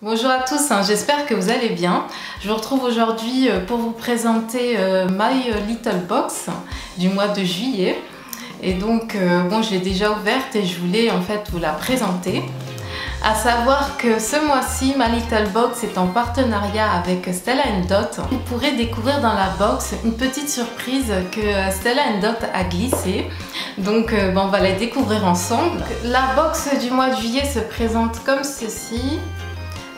Bonjour à tous, j'espère que vous allez bien. Je vous retrouve aujourd'hui pour vous présenter My Little Box du mois de juillet. Et donc, bon, je l'ai déjà ouverte et je voulais en fait vous la présenter. À savoir que ce mois-ci, My Little Box est en partenariat avec Stella & Dot. Vous pourrez découvrir dans la box une petite surprise que Stella & Dot a glissée. Donc on va la découvrir ensemble. La box du mois de juillet se présente comme ceci.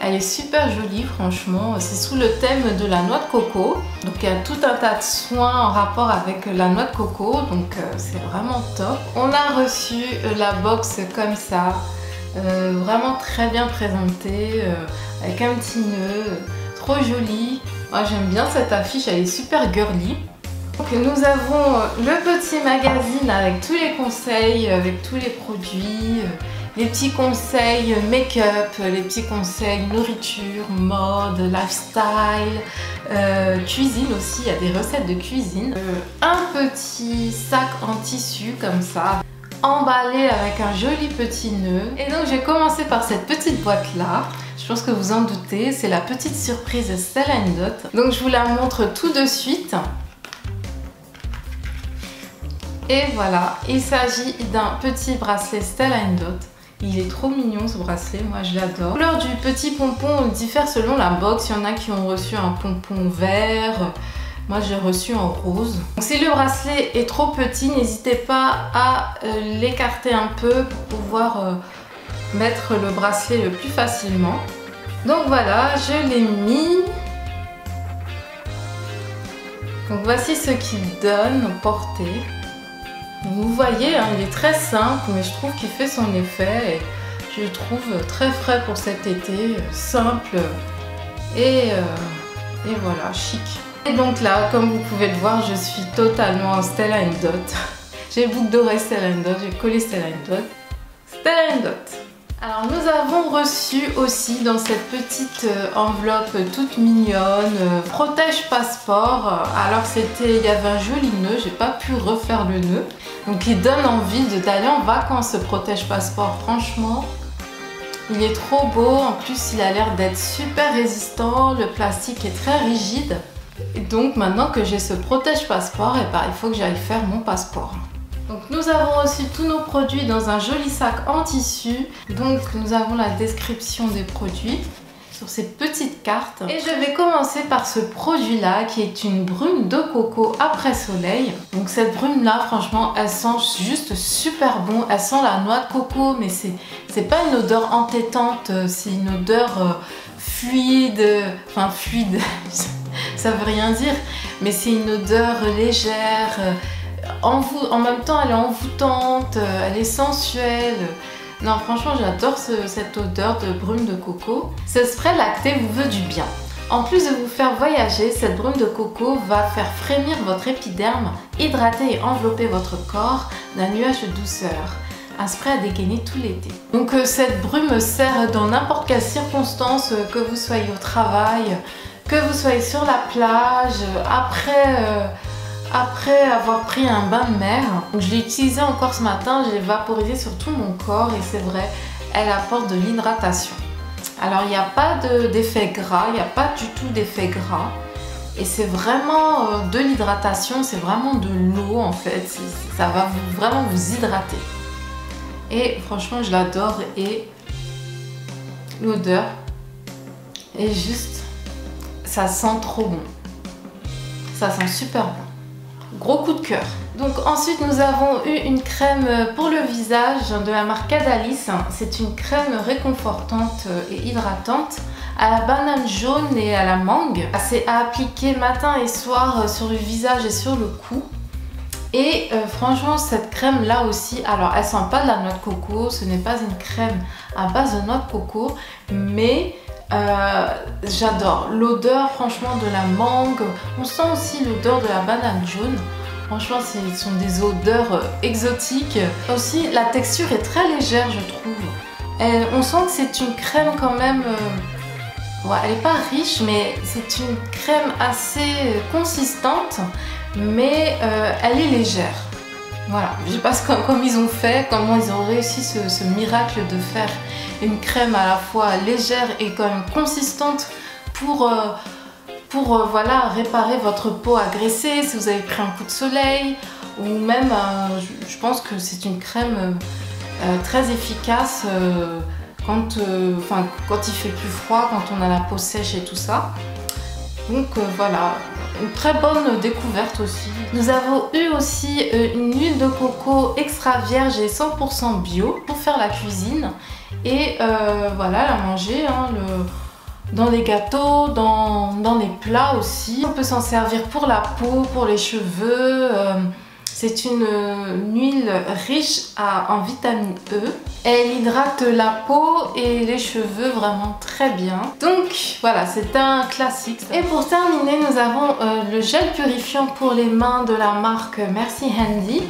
Elle est super jolie, franchement. C'est sous le thème de la noix de coco. Donc il y a tout un tas de soins en rapport avec la noix de coco. Donc c'est vraiment top. On a reçu la box comme ça. Vraiment très bien présentée, avec un petit nœud, trop joli. Moi j'aime bien cette affiche, elle est super girly. Donc nous avons le petit magazine avec tous les conseils, avec tous les produits, les petits conseils make-up, les petits conseils nourriture, mode, lifestyle, cuisine aussi, il y a des recettes de cuisine. Un petit sac en tissu comme ça, emballé avec un joli petit nœud. Et donc j'ai commencé par cette petite boîte là. Je pense que vous en doutez, c'est la petite surprise Stella & Dot. Donc je vous la montre tout de suite. Et voilà, il s'agit d'un petit bracelet Stella & Dot. Il est trop mignon ce bracelet, moi je l'adore. La couleur du petit pompon diffère selon la box. Il y en a qui ont reçu un pompon vert. Moi j'ai reçu en rose. Donc, si le bracelet est trop petit, n'hésitez pas à l'écarter un peu pour pouvoir mettre le bracelet le plus facilement. Donc voilà, je l'ai mis. Donc voici ce qu'il donne au porté. Vous voyez, hein, il est très simple, mais je trouve qu'il fait son effet. Et je le trouve très frais pour cet été, simple et voilà, chic. Et donc là, comme vous pouvez le voir, je suis totalement en Stella & Dot. J'ai boucle dorée Stella & Dot, j'ai collé Stella & Dot. Stella & Dot. Alors nous avons reçu aussi dans cette petite enveloppe toute mignonne, protège passeport. Alors il y avait un joli nœud, j'ai pas pu refaire le nœud. Donc il donne envie d'aller en vacances ce protège passeport, franchement. Il est trop beau, en plus il a l'air d'être super résistant, le plastique est très rigide. Et donc maintenant que j'ai ce protège passeport, et ben, il faut que j'aille faire mon passeport. Donc nous avons reçu tous nos produits dans un joli sac en tissu. Donc nous avons la description des produits sur ces petites cartes. Et je vais commencer par ce produit là qui est une brume de coco après soleil. Donc cette brume là, franchement, elle sent juste super bon. Elle sent la noix de coco, mais c'est pas une odeur entêtante, c'est une odeur fluide. Enfin fluide, ça veut rien dire, mais c'est une odeur légère. En même temps elle est envoûtante, elle est sensuelle. Non franchement j'adore cette odeur de brume de coco. Ce spray lacté vous veut du bien. En plus de vous faire voyager, cette brume de coco va faire frémir votre épiderme, hydrater et envelopper votre corps d'un nuage de douceur. Un spray à dégainer tout l'été. Donc cette brume sert dans n'importe quelle circonstance, que vous soyez au travail, que vous soyez sur la plage, après avoir pris un bain de mer. Donc je l'ai utilisée encore ce matin, je l'ai vaporisée sur tout mon corps et c'est vrai, elle apporte de l'hydratation. Alors il n'y a pas d'effet gras, il n'y a pas du tout d'effet gras. Et c'est vraiment de l'hydratation, c'est vraiment de l'eau en fait. Ça va vraiment vous hydrater. Et franchement je l'adore et l'odeur est juste, ça sent trop bon. Ça sent super bon. Gros coup de cœur. Donc ensuite nous avons eu une crème pour le visage de la marque Cadalis. C'est une crème réconfortante et hydratante à la banane jaune et à la mangue. C'est à appliquer matin et soir sur le visage et sur le cou. Et franchement cette crème là aussi, alors elle sent pas de la noix de coco, ce n'est pas une crème à base de noix de coco, mais j'adore l'odeur franchement de la mangue. On sent aussi l'odeur de la banane jaune. Franchement ce sont des odeurs exotiques. Aussi la texture est très légère je trouve. On sent que c'est une crème quand même, ouais, elle n'est pas riche mais c'est une crème assez consistante, mais elle est légère. Voilà, je sais pas comme ils ont fait, comment ils ont réussi ce miracle de faire une crème à la fois légère et quand même consistante pour voilà, réparer votre peau agressée si vous avez pris un coup de soleil, ou même je pense que c'est une crème très efficace quand il fait plus froid, quand on a la peau sèche et tout ça. Donc voilà, une très bonne découverte aussi. Nous avons eu aussi une huile de coco extra vierge et 100% bio pour faire la cuisine. Et voilà, la manger dans les gâteaux, dans les plats aussi. On peut s'en servir pour la peau, pour les cheveux. C'est une huile riche en vitamine E. Elle hydrate la peau et les cheveux vraiment très bien. Donc voilà, c'est un classique. Et pour terminer, nous avons le gel purifiant pour les mains de la marque Merci Handy.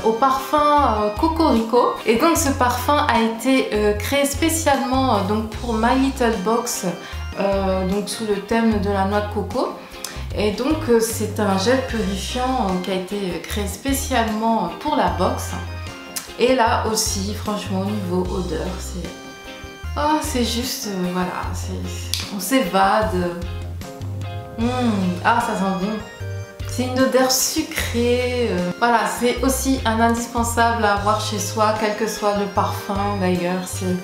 Au parfum Cocorico. Et donc ce parfum a été créé spécialement pour My Little Box, sous le thème de la noix de coco. Et donc c'est un gel purifiant qui a été créé spécialement pour la box. Et là aussi, franchement, au niveau odeur, c'est juste, voilà, on s'évade. Ah, ça sent bon. C'est une odeur sucrée. Voilà, c'est aussi un indispensable à avoir chez soi, quel que soit le parfum d'ailleurs. C'est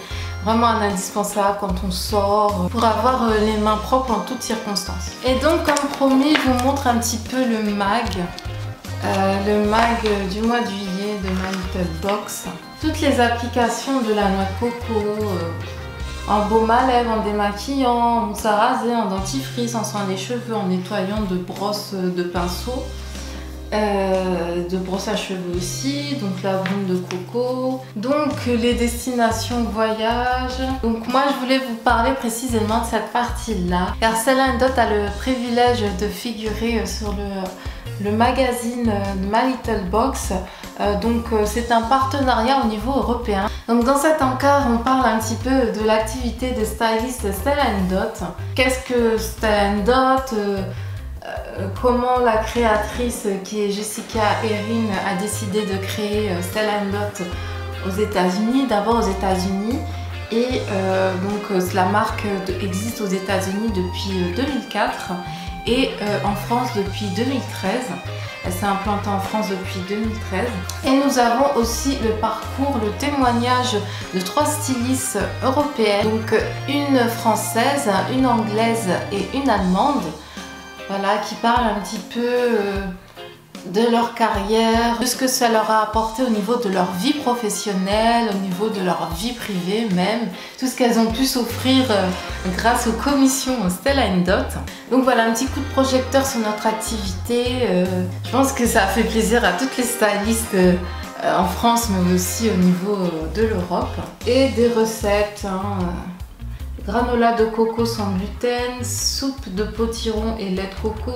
vraiment un indispensable quand on sort pour avoir les mains propres en toutes circonstances. Et donc, comme promis, je vous montre un petit peu le mag. Le mag du mois de juillet de My Little Box. Toutes les applications de la noix de coco, en baume à lèvres, en démaquillant, en mousse à raser, en dentifrice, en soin des cheveux, en nettoyant de brosse de pinceau, de brosse à cheveux aussi, donc la brume de coco, donc les destinations voyage. Donc moi je voulais vous parler précisément de cette partie-là, car Stella & Dot a le privilège de figurer sur le magazine My Little Box. C'est un partenariat au niveau européen. Donc dans cet encart, on parle un petit peu de l'activité de styliste Stella & Dot. Qu'est-ce que Stella & Dot, comment la créatrice qui est Jessica Erin a décidé de créer Stella & Dot aux États-Unis, d'abord aux États-Unis. Et la marque existe aux États-Unis depuis 2004 et en France depuis 2013. Elle s'est implantée en France depuis 2013. Et nous avons aussi le parcours, le témoignage de 3 stylistes européennes. Donc une française, une anglaise et une allemande. Voilà, qui parlent un petit peu de leur carrière, de ce que ça leur a apporté au niveau de leur vie professionnelle, au niveau de leur vie privée même, tout ce qu'elles ont pu s'offrir grâce aux commissions Stella & Dot. Donc voilà, un petit coup de projecteur sur notre activité. Je pense que ça a fait plaisir à toutes les stylistes en France, mais aussi au niveau de l'Europe. Et des recettes, granola de coco sans gluten, soupe de potiron et lait de coco.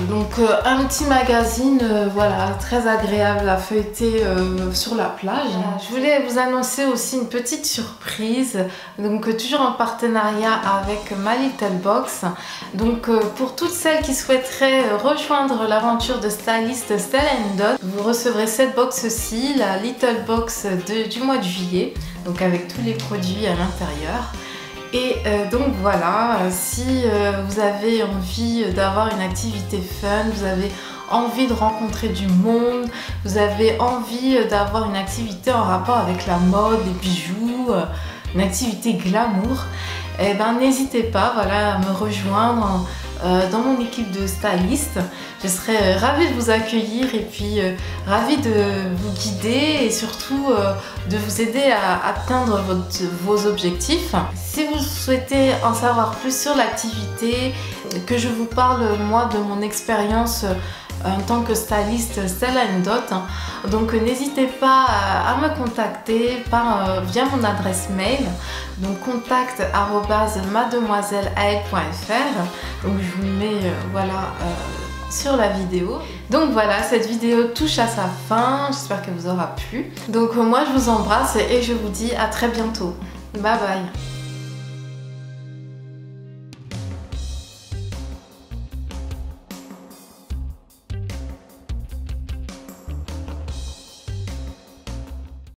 Donc un petit magazine voilà, très agréable à feuilleter sur la plage. Je voulais vous annoncer aussi une petite surprise, donc toujours en partenariat avec My Little Box. Donc pour toutes celles qui souhaiteraient rejoindre l'aventure de styliste Stella & Dot, vous recevrez cette box-ci, la Little Box du mois de juillet, donc avec tous les produits à l'intérieur. Et donc voilà, si vous avez envie d'avoir une activité fun, vous avez envie de rencontrer du monde, vous avez envie d'avoir une activité en rapport avec la mode, les bijoux, une activité glamour, eh ben n'hésitez pas, voilà, à me rejoindre dans mon équipe de stylistes. Je serai ravie de vous accueillir et puis ravie de vous guider et surtout de vous aider à atteindre vos objectifs. Si vous souhaitez en savoir plus sur l'activité, que je vous parle moi de mon expérience en tant que styliste Stella & Dot, donc n'hésitez pas à me contacter via mon adresse mail, donc contact@mademoiselleael.fr. donc je vous mets voilà sur la vidéo. Donc voilà, cette vidéo touche à sa fin, j'espère qu'elle vous aura plu. Donc moi je vous embrasse et je vous dis à très bientôt. Bye bye.